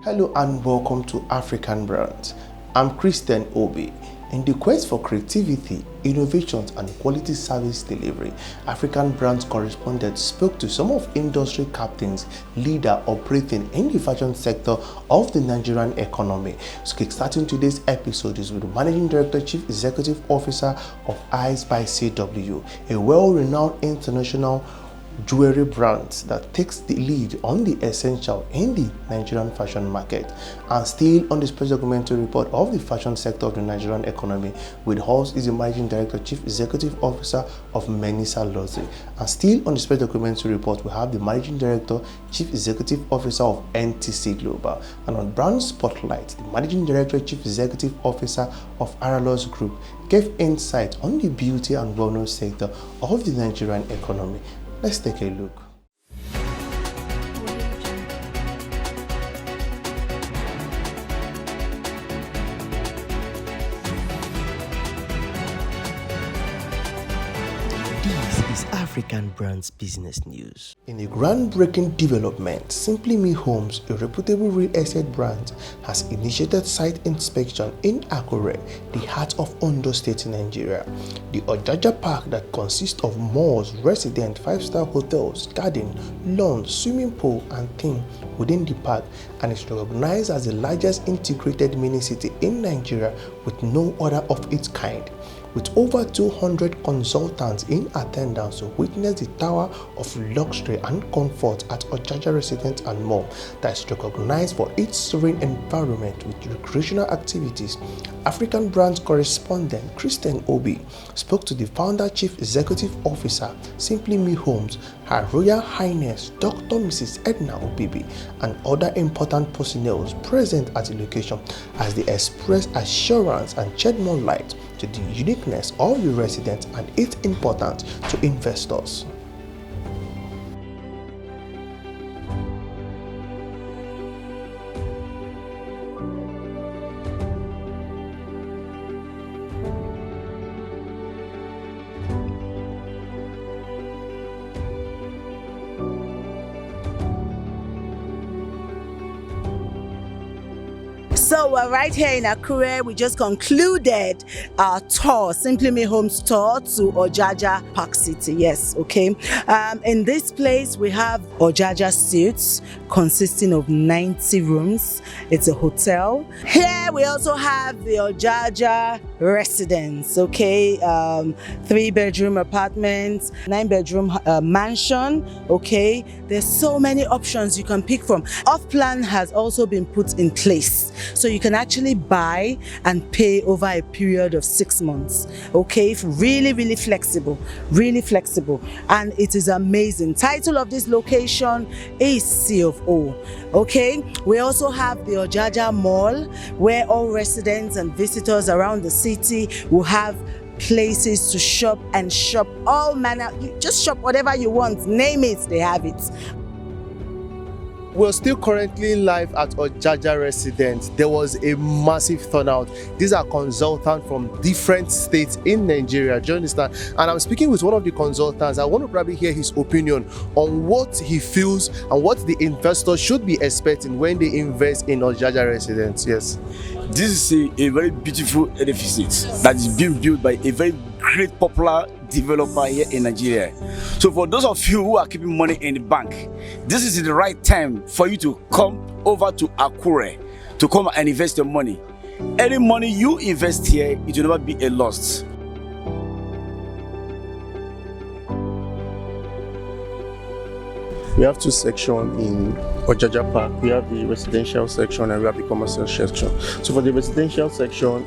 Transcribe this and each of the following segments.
Hello and welcome to African Brands. I'm Christian Obi. In the quest for creativity, innovations and quality service delivery, African Brands correspondent spoke to some of industry captains, leaders operating in the fashion sector of the Nigerian economy. So kickstarting today's episode is with the Managing Director, Chief Executive Officer of Icebycw, a well-renowned international jewelry brand that takes the lead on the essential in the Nigerian fashion market. And still on the special documentary report of the fashion sector of the Nigerian economy, with us is the Managing Director, Chief Executive Officer of Manisah. And still on the special documentary report, we have the Managing Director, Chief Executive Officer of NTC Global. And on Brand Spotlight, the Managing Director, Chief Executive Officer of Araluxe Group gave insight on the beauty and wellness sector of the Nigerian economy. Let's take a look. This is African Brands Business News. In a groundbreaking development, Simply Me Homes, a reputable real estate brand, has initiated site inspection in Akure, the heart of Ondo State, Nigeria. The Ojaja Park, that consists of malls, residents, 5-star hotels, garden, lawns, swimming pool, and theme within the park, and is recognized as the largest integrated mini-city in Nigeria with no other of its kind. With over 200 consultants in attendance to witness the tower of luxury and comfort at Ojaja Residence and Mall that is recognized for its serene environment with recreational activities, African Brands correspondent Christian Obi spoke to the founder Chief Executive Officer, Simply Me Homes, Her Royal Highness Dr. Mrs. Edna Obibi, and other important personnel present at the location as they expressed assurance and shed more light to the uniqueness of the residents and its importance to investors. So we're right here in Akure. We just concluded our tour, Simply Me Homes tour to Ojaja Park City. Yes, okay. In this place, we have Ojaja Suites consisting of 90 rooms. It's a hotel. Here we also have the Ojaja Residence, okay. 3-bedroom apartments, 9-bedroom mansion, okay. There's so many options you can pick from. Off-plan has also been put in place, so you can actually buy and pay over a period of 6 months, okay. Really flexible, and it is amazing. Title of this location is C of O, okay. We also have the Ojaja Mall, where all residents and visitors around the city will have places to shop and shop all manner. You just shop whatever you want, name it, they have it. We're still currently live at Ojaja Residence. There was a massive turnout. These are consultants from different states in Nigeria. Do you understand? And I'm speaking with one of the consultants. I want to probably hear his opinion on what he feels and what the investors should be expecting when they invest in Ojaja Residence. Yes. This is a very beautiful edifice that is being built by a very great popular developer here in Nigeria. So for those of you who are keeping money in the bank, this is the right time for you to come over to Akure to come and invest your money. Any money you invest here, it will never be a loss. We have two sections in Ojaja Park. We have the residential section and we have the commercial section. So for the residential section,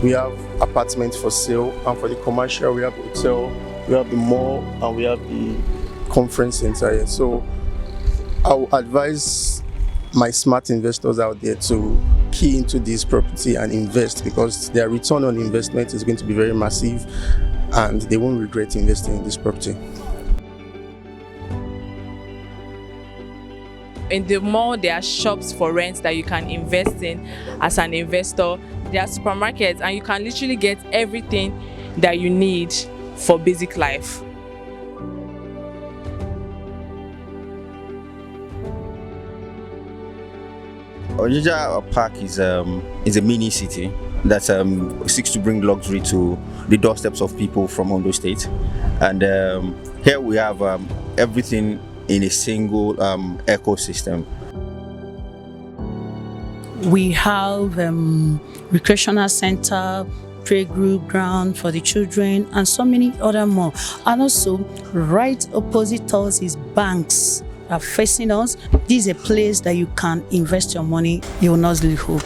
we have apartments for sale, and for the commercial, we have the hotel, we have the mall, and we have the conference center here. So I will advise my smart investors out there to key into this property and invest, because their return on investment is going to be very massive and they won't regret investing in this property. In the mall, there are shops for rent that you can invest in as an investor. There are supermarkets, and you can literally get everything that you need for basic life. Ojaja Park is a mini city that seeks to bring luxury to the doorsteps of people from Ondo State, and here we have everything in a single ecosystem. We have recreational center, play group ground for the children, and so many other more. And also, right opposite us is banks are facing us. This is a place that you can invest your money. You will not lose hope.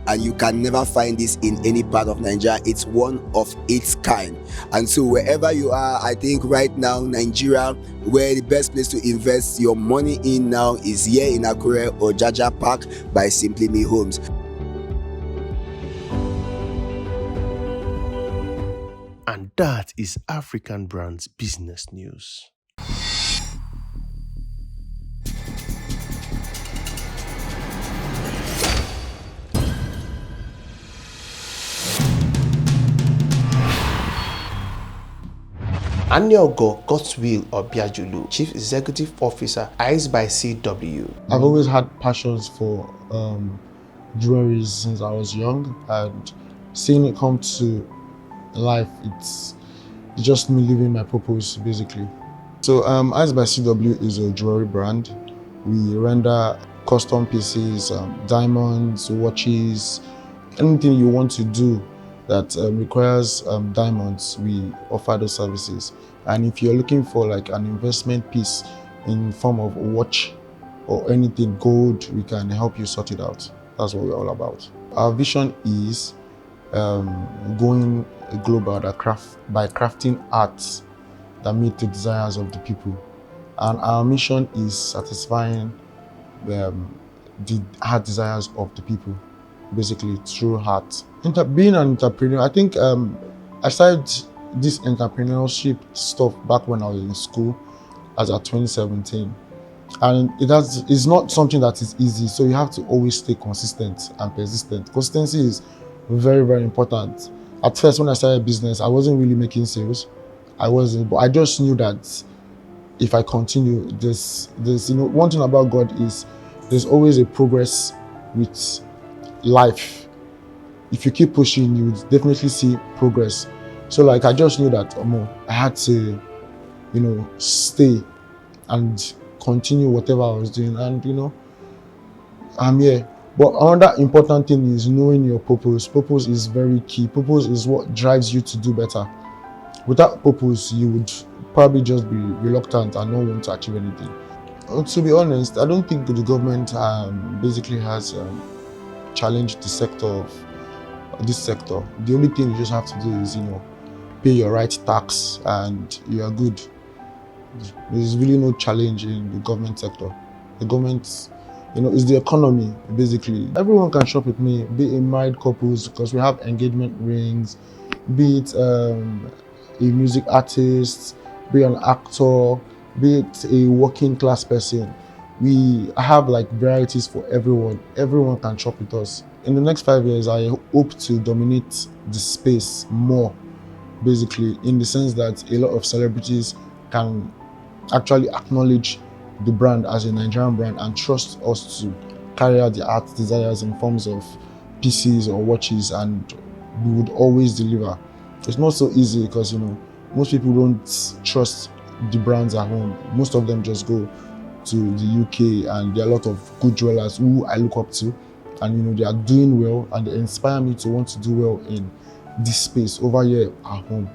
And you can never find this in any part of Nigeria. It's one of its kind. And so wherever you are, I think right now, Nigeria, where the best place to invest your money in now is here in Akure, Ojaja Park by Simply Me Homes. And that is African Brands Business News. Anyogo Godswill Obiajulu, Chief Executive Officer, Icebycw. I've always had passions for jewelry since I was young, and seeing it come to life, it's just me living my purpose, basically. So Icebycw is a jewelry brand. We render custom pieces, diamonds, watches, anything you want to do that requires diamonds, we offer those services. And if you're looking for like an investment piece in form of a watch or anything gold, we can help you sort it out. That's what we're all about. Our vision is going global by crafting arts that meet the desires of the people. And our mission is satisfying the heart desires of the people, basically through heart. Being an entrepreneur, I think I started this entrepreneurship stuff back when I was in school, as at 2017. And it's not something that is easy, so you have to always stay consistent and persistent. Consistency is very, very important. At first, when I started business, I wasn't really making sales. But I just knew that if I continue, there's one thing about God is there's always a progress with life. If you keep pushing, you would definitely see progress. So like I just knew that I had to, stay and continue whatever I was doing, and I'm here. But another important thing is knowing your purpose. Purpose is very key. Purpose is what drives you to do better. Without purpose, you would probably just be reluctant and not want to achieve anything. To be honest, I don't think the government basically has challenged the sector of this sector. The only thing you just have to do is, pay your right tax and you are good. There's really no challenge in the government sector. The government, is the economy, basically. Everyone can shop with me, be it married couples, because we have engagement rings, be it a music artist, be an actor, be it a working class person. We have like varieties for everyone. Everyone can shop with us. In the next 5 years, I hope to dominate the space more, basically, in the sense that a lot of celebrities can actually acknowledge the brand as a Nigerian brand and trust us to carry out the art desires in forms of pieces or watches, and we would always deliver. It's not so easy because, most people don't trust the brands at home. Most of them just go to the UK, and there are a lot of good jewelers who I look up to, and they are doing well, and they inspire me to want to do well in this space over here at home.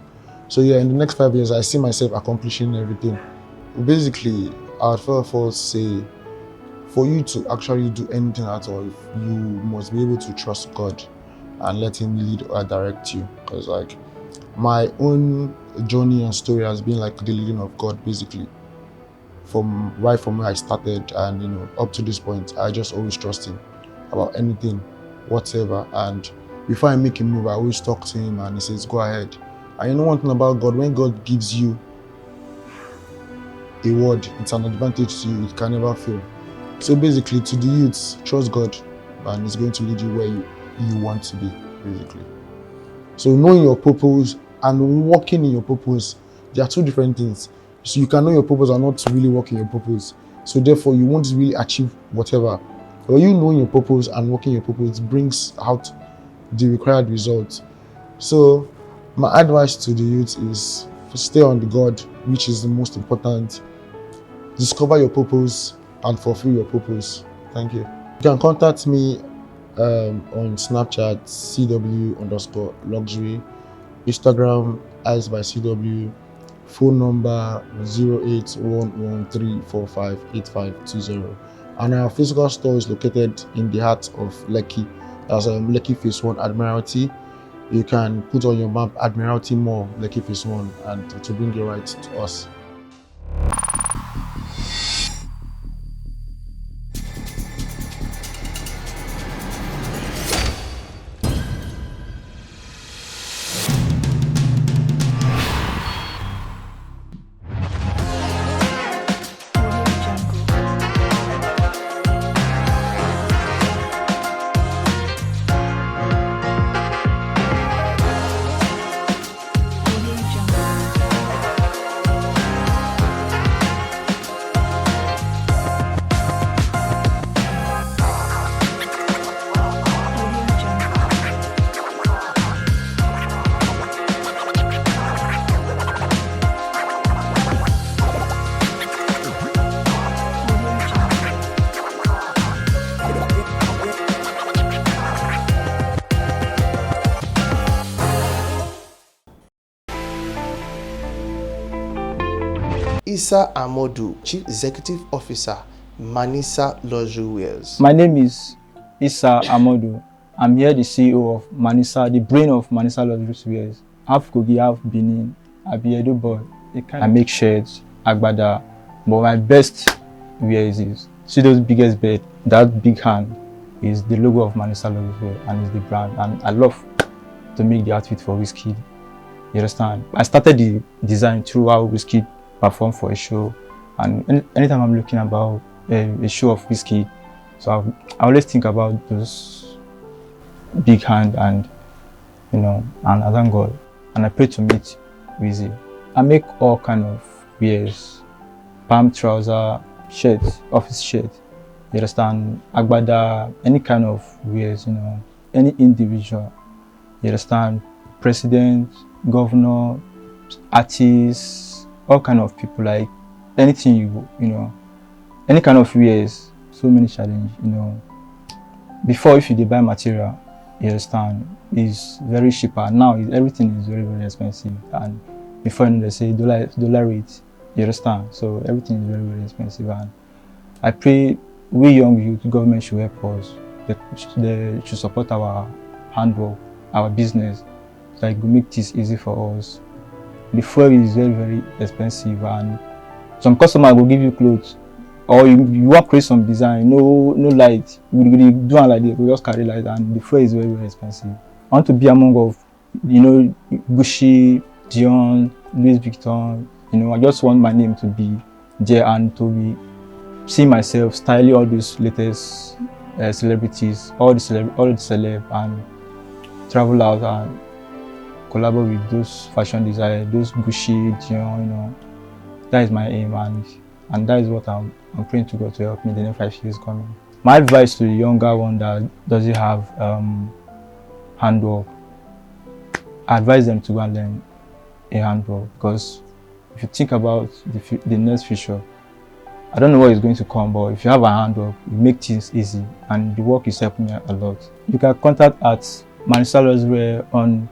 So yeah, in the next 5 years, I see myself accomplishing everything. Basically, I'd first say, for you to actually do anything at all, you must be able to trust God and let Him lead or direct you. Because like my own journey and story has been like the leading of God, basically. From where I started and up to this point, I just always trust Him about anything, whatever. And before I make a move, I always talk to Him and He says, go ahead. And one thing about God, when God gives you a word, it's an advantage to you, it can never fail. So basically, to the youths, trust God and He's going to lead you where you want to be, basically. So knowing your purpose and working in your purpose, they are two different things. So you can know your purpose and not really work in your purpose. So therefore, you won't really achieve whatever. Or you knowing your purpose and working your purpose brings out the required results. So my advice to the youth is to stay on the God, which is the most important. Discover your purpose and fulfill your purpose. Thank you. You can contact me on Snapchat CW_luxury, Instagram Icebycw, phone number 081134585520. And our physical store is located in the heart of Lekki. That's Lekki Phase 1 Admiralty. You can put on your map Admiralty Mall, Lekki Phase 1, and to bring you right to us. Issa Amodu, Chief Executive Officer, Manisah Luxury Wears. My name is Issa Amodu. I'm here the CEO of Manisah, the brain of Manisah Luxury Wears. Half Kogi, half Benin. I be Edo boy. I make shirts, agbada, but my best wear is see those biggest bed. That big hand is the logo of Manisah Luxury Wears and is the brand. And I love to make the outfit for Wizkid. You understand? I started the design through how Wizkid perform for a show, and anytime I'm looking about a show of Wizkid, so I always think about those big hand and and I thank God and I pray to meet Wizzy. I make all kind of wears, palm trouser, shirts, office shirt, you understand, agbada, any kind of wears, any individual, you understand, president, governor, artists, all kind of people, like anything any kind of wears, so many challenge, Before, if you buy material, you understand, is very cheaper. Now everything is very, very expensive, and before they say dollar rate, you understand. So everything is very, very expensive, and I pray we young youth, government should help us. They should support our handwork, our business, so it will make this easy for us. The fuel is very, very expensive, and some customer will give you clothes, or you want to create some design, no light, we do it like this, we just carry light, and the fuel is very, very expensive. I want to be among of, Gucci, Dion, Louis Vuitton, I just want my name to be there and to be see myself styling all these latest celebrities, all the celeb, and travel out and collaborate with those fashion designers, those Gucci, Dion, That is my aim, and that is what I'm praying to God to help me the next 5 years coming. My advice to the younger one that doesn't have handwork, I advise them to go and learn a handwork, because if you think about the next future, I don't know what is going to come, but if you have a handwork, you make things easy, and the work is helping me a lot. You can contact at Manisah Luxury on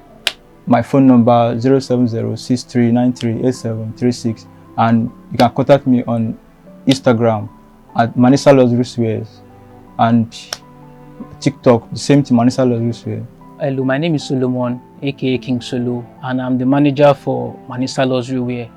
my phone number 07063938736, and you can contact me on Instagram at Manisah Luxury, and TikTok, the same thing, Manisah Luxury. Hello, my name is Solomon, aka King Solo, and I'm the manager for Manisah Luxury Wear.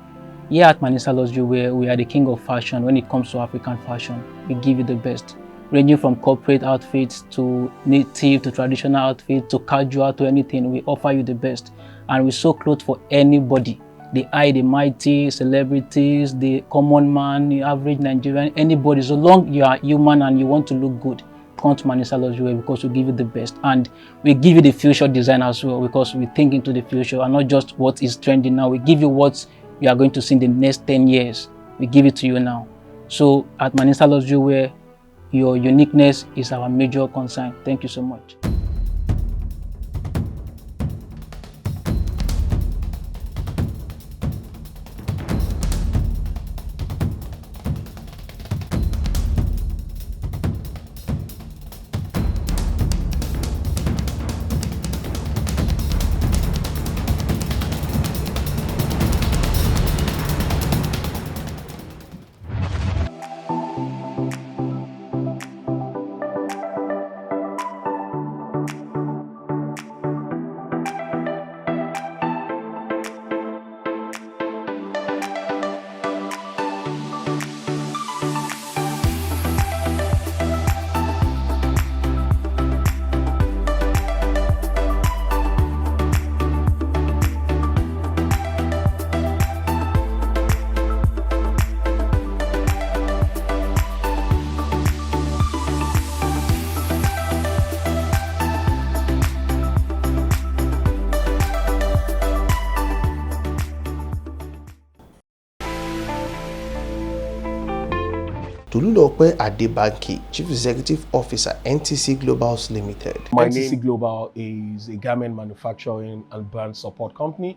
Here at Manisah Luxury Wear, we are the king of fashion when it comes to African fashion. We give you the best, ranging from corporate outfits to native to traditional outfits to casual to anything. We offer you the best, and we sew clothes for anybody. The high, the mighty, celebrities, the common man, the average Nigerian, anybody. So long you are human and you want to look good, come to Manisah Luxury Wear, because we give you the best, and we give you the future design as well, because we think into the future and not just what is trending now. We give you what you are going to see in the next 10 years. We give it to you now. So at Manisah Luxury Wear, Your uniqueness is our major concern. Thank you so much. Tolulope Adebanki, Chief Executive Officer, NTC Globals Limited. NTC Global is a garment manufacturing and brand support company.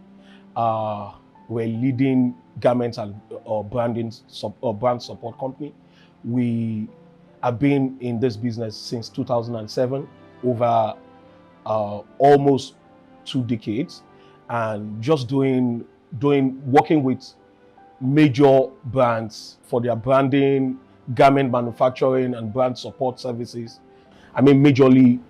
We're leading garments and brand support company. We have been in this business since 2007, over almost 2 decades, and just working with major brands for their branding, garment manufacturing and brand support services. I mean, majorly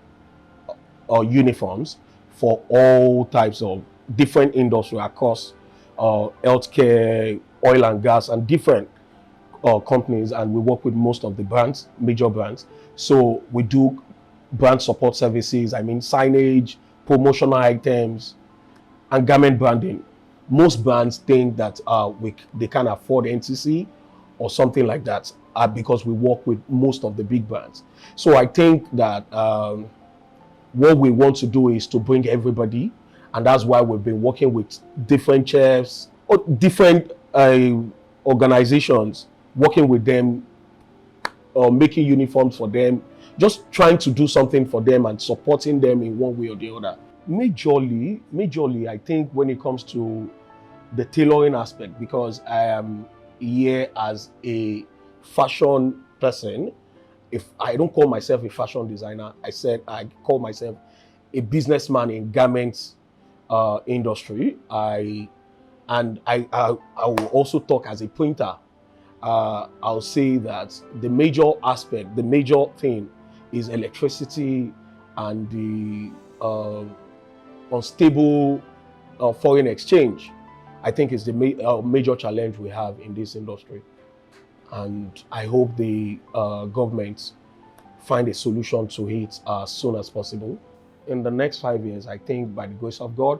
uniforms for all types of different industries across healthcare, oil and gas, and different companies. And we work with most of the brands, major brands. So we do brand support services, I mean, signage, promotional items, and garment branding. Most brands think that they can afford NTC or something like that because we work with most of the big brands. So I think that what we want to do is to bring everybody, and that's why we've been working with different chefs or different organizations, working with them, making uniforms for them, just trying to do something for them and supporting them in one way or the other. Majorly, I think when it comes to the tailoring aspect, because I am here as a fashion person. If I don't call myself a fashion designer, I call myself a businessman in garments industry. I will also talk as a printer. I'll say that the major aspect, the major thing is electricity and the unstable foreign exchange. I think is the major challenge we have in this industry. And I hope the government find a solution to it as soon as possible. In the next 5 years, I think by the grace of God,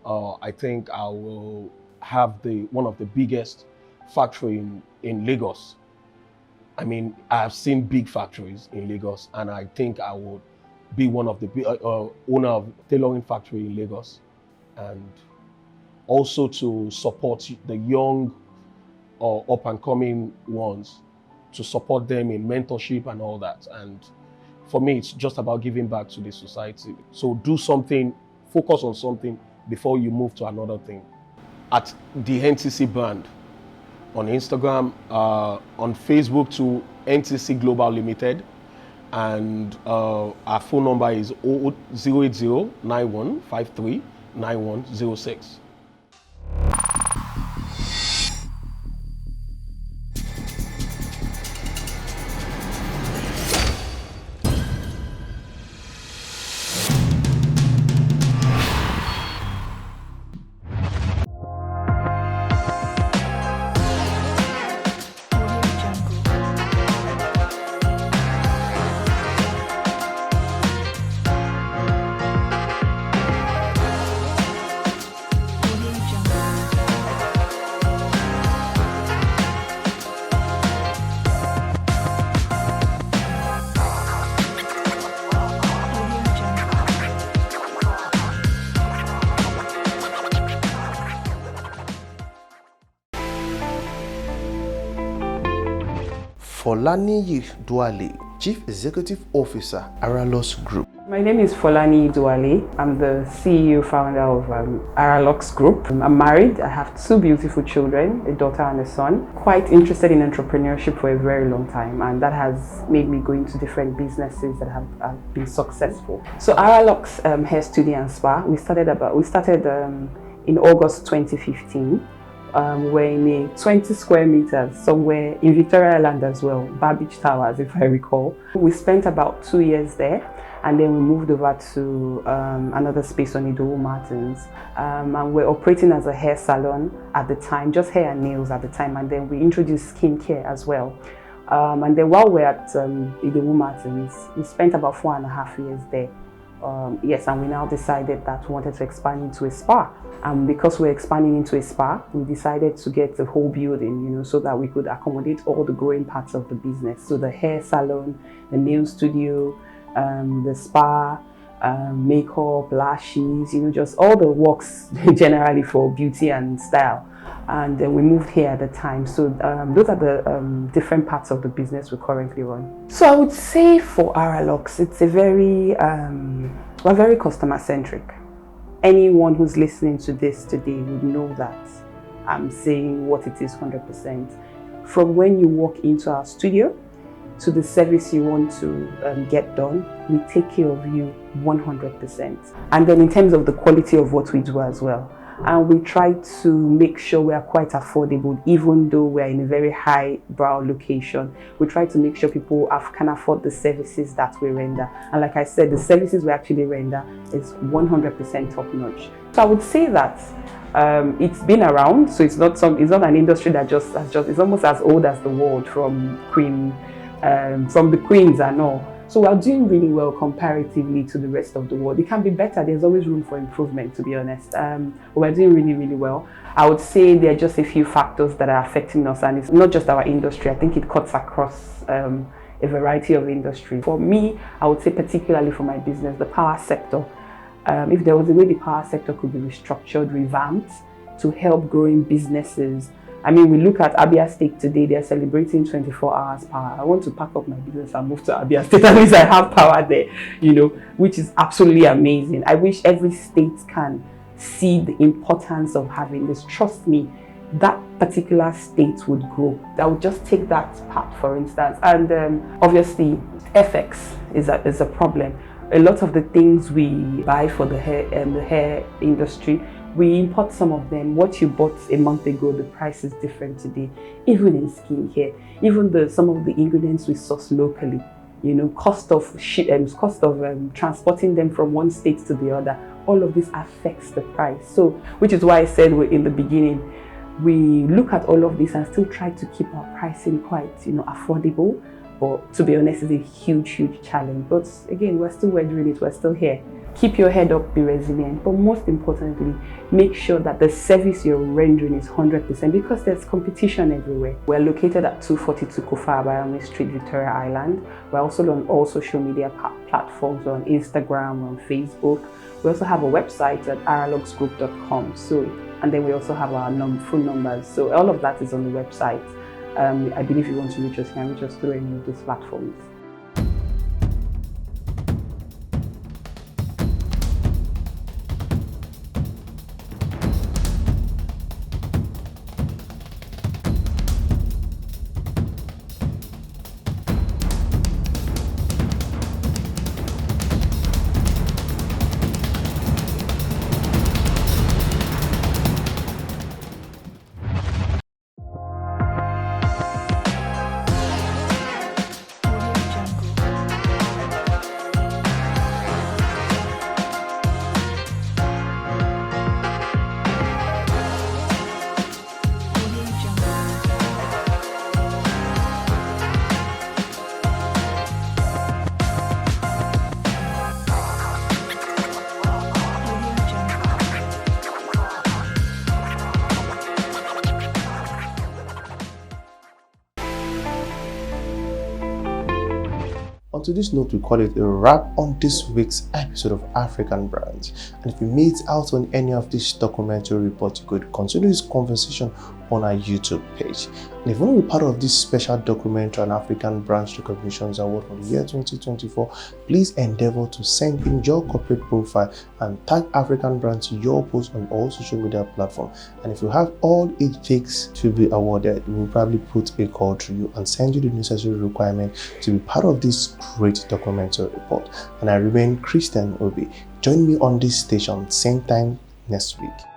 I think I will have one of the biggest factory in Lagos. I mean, I've seen big factories in Lagos, and I think I would be one of the owner of tailoring factory in Lagos, and also to support the young or up and coming ones, to support them in mentorship and all that. And for me, it's just about giving back to the society. So do something, focus on something before you move to another thing. At the NTC brand, on Instagram, on Facebook to NTC Global Limited, and our phone number is 080 9153 9106. Folaniyi Duale, Chief Executive Officer, Araluxe Group. My name is Folani Duale. I'm the CEO founder of Araluxe Group. I'm married. I have 2 beautiful children, a daughter and a son. Quite interested in entrepreneurship for a very long time, and that has made me go into different businesses that have been successful. So Araluxe Hair Studio and Spa. We started in August 2015. We're in a 20 square meters somewhere in Victoria Island as well, Barbage Towers if I recall. We spent about 2 years there, and then we moved over to another space on Idowu Martins. And we're operating as a hair salon at the time, just hair and nails at the time, and then we introduced skincare as well. And then while we're at Idowu Martins, we spent about 4.5 years there. Yes, and we now decided that we wanted to expand into a spa. And because we're expanding into a spa, we decided to get the whole building, so that we could accommodate all the growing parts of the business. So the hair salon, the nail studio, the spa, makeup, lashes, just all the works generally for beauty and style. And we moved here at the time. So those are the different parts of the business we currently run. So I would say for Araluxe, it's a we're very customer centric. Anyone who's listening to this today would know that I'm saying what it is 100%. From when you walk into our studio to the service you want to get done, we take care of you 100%. And then in terms of the quality of what we do as well. And we try to make sure we are quite affordable, even though we're in a very high brow location. We try to make sure people can afford the services that we render. And like I said, the services we actually render is 100% top notch. So I would say that it's been around, so it's not an industry that it's almost as old as the world, from the queens and all. So we're doing really well comparatively to the rest of the world. It can be better. There's always room for improvement, to be honest. But we're doing really, really well. I would say there are just a few factors that are affecting us, and it's not just our industry. I think it cuts across a variety of industries. For me, I would say particularly for my business, the power sector. If there was a way the power sector could be restructured, revamped to help growing businesses. I mean, we look at Abia State today, they're celebrating 24 hours power. I want to pack up my business and move to Abia State. At least I have power there, which is absolutely amazing. I wish every state can see the importance of having this. Trust me, that particular state would grow. I would just take that part, for instance. And obviously, FX is a problem. A lot of the things we buy for the hair industry, we import some of them. What you bought a month ago, the price is different today. Even in skincare, even some of the ingredients we source locally, cost of transporting them from one state to the other. All of this affects the price. So, which is why I said in the beginning, we look at all of this and still try to keep our pricing quite, affordable. But to be honest, it's a huge, huge challenge. But again, we're doing it. We're still here. Keep your head up, be resilient, but most importantly, make sure that the service you're rendering is 100%, because there's competition everywhere. We're located at 242 Kofa Abayami Street, Victoria Island. We're also on all social media platforms, on Instagram, on Facebook. We also have a website at araluxegroup.com. And then we also have our phone numbers. So all of that is on the website. I believe you want to reach us, you can reach us through any of those platforms. On to this note, we call it a wrap on this week's episode of African Brands. And if you missed out on any of this documentary report, you could continue this conversation on our YouTube page. And if you want to be part of this special documentary and African Brands Recognitions Award for the year 2024, please endeavor to send in your corporate profile and tag African Brands to your post on all social media platforms. And if you have all it takes to be awarded, we will probably put a call to you and send you the necessary requirement to be part of this great documentary report. And I remain Christian Obi. Join me on this station same time next week.